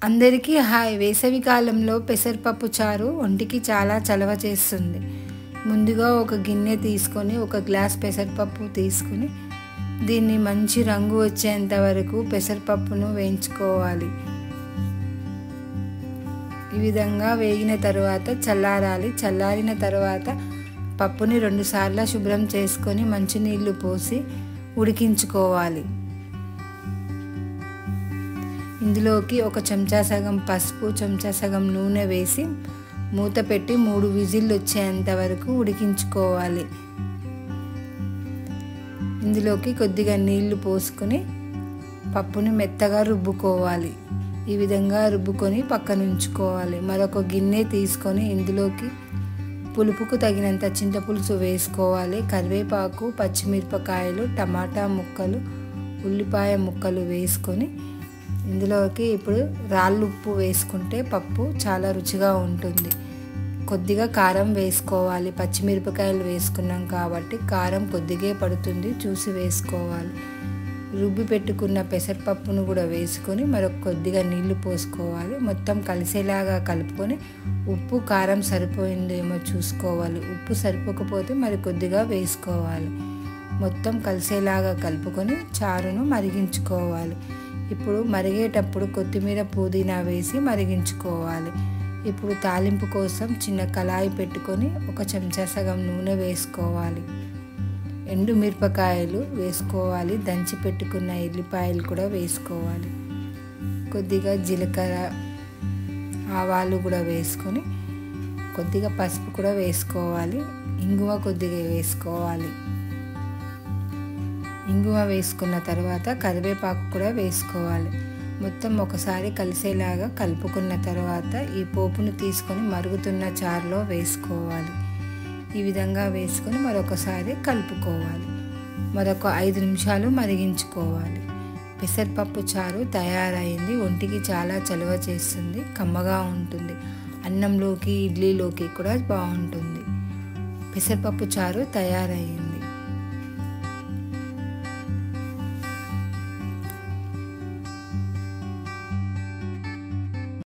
అందరికీ హాయ్. వేసవి కాలంలో పెసరపప్పు చారు ఒంటికి చాలా చలవ చేస్తుంది. ముందుగా ఒక గిన్నె తీసుకొని ఒక గ్లాస్ పెసరపప్పు తీసుకుని దీన్ని మంచి రంగు వచ్చేంత వరకు పెసరపప్పును వేయించుకోవాలి. ఈ విధంగా వేగిన తర్వాత చల్లారాలి. చల్లారిన తర్వాత పప్పుని 2 సార్లు శుభ్రం చేసుకొని మంచినీళ్ళు పోసి ఉడికించుకోవాలి. ఇందులోకి ఒక చెంచా సగం పసుపు, చెంచా సగం నూనె వేసి మూత పెట్టి 3 విజిల్లు వచ్చేంత వరకు ఉడికించుకోవాలి. ఇందులోకి కొద్దిగా నీళ్లు పోసుకొని పప్పుని మెత్తగా రుబ్బుకోవాలి. ఈ విధంగా రుబ్బుకొని పక్కన ఉంచుకోవాలి. మరొక గిన్నె తీసుకొని ఇందులోకి పులుపుకు తగినంత చింతపులుసు వేసుకోవాలి. కరివేపాకు, పచ్చిమిరపకాయలు, టమాటా ముక్కలు, ఉల్లిపాయ ముక్కలు వేసుకొని ఇందులోకి ఇప్పుడు రాళ్ళుప్పు వేసుకుంటే పప్పు చాలా రుచిగా ఉంటుంది. కొద్దిగా కారం వేసుకోవాలి. పచ్చిమిరపకాయలు వేసుకున్నాం కాబట్టి కారం కొద్దిగా పడుతుంది, చూసి వేసుకోవాలి. రుబ్బి పెట్టుకున్న పెసరపప్పును కూడా వేసుకొని మరొక కొద్దిగా నీళ్లు పోసుకోవాలి. మొత్తం కలిసేలాగా కలుపుకొని ఉప్పు కారం సరిపోయిందేమో చూసుకోవాలి. ఉప్పు సరిపోకపోతే మరి కొద్దిగా వేసుకోవాలి. మొత్తం కలిసేలాగా కలుపుకొని చారును మరిగించుకోవాలి. ఇప్పుడు మరిగేటప్పుడు కొత్తిమీర, పుదీనా వేసి మరిగించుకోవాలి. ఇప్పుడు తాలింపు కోసం చిన్న కళాయి పెట్టుకొని ఒక చెంచా సగం నూనె వేసుకోవాలి. ఎండు మిరపకాయలు వేసుకోవాలి. దంచి పెట్టుకున్న ఎల్లిపాయలు కూడా వేసుకోవాలి. కొద్దిగా జీలకర్ర, ఆవాలు కూడా వేసుకొని కొద్దిగా పసుపు కూడా వేసుకోవాలి. ఇంగువ కొద్దిగా వేసుకోవాలి. ఇంగువ వేసుకున్న తర్వాత కరివేపాకు కూడా వేసుకోవాలి. మొత్తం ఒకసారి కలిసేలాగా కలుపుకున్న తర్వాత ఈ పోపును తీసుకొని మరుగుతున్న చారులో వేసుకోవాలి. ఈ విధంగా వేసుకొని మరొకసారి కలుపుకోవాలి. మరొక 5 నిమిషాలు మరిగించుకోవాలి. పెసరపప్పు చారు తయారైంది. ఒంటికి చాలా చలువ చేస్తుంది, కమ్మగా ఉంటుంది. అన్నంలోకి, ఇడ్లీలోకి కూడా బాగుంటుంది. పెసరపప్పు చారు తయారైంది.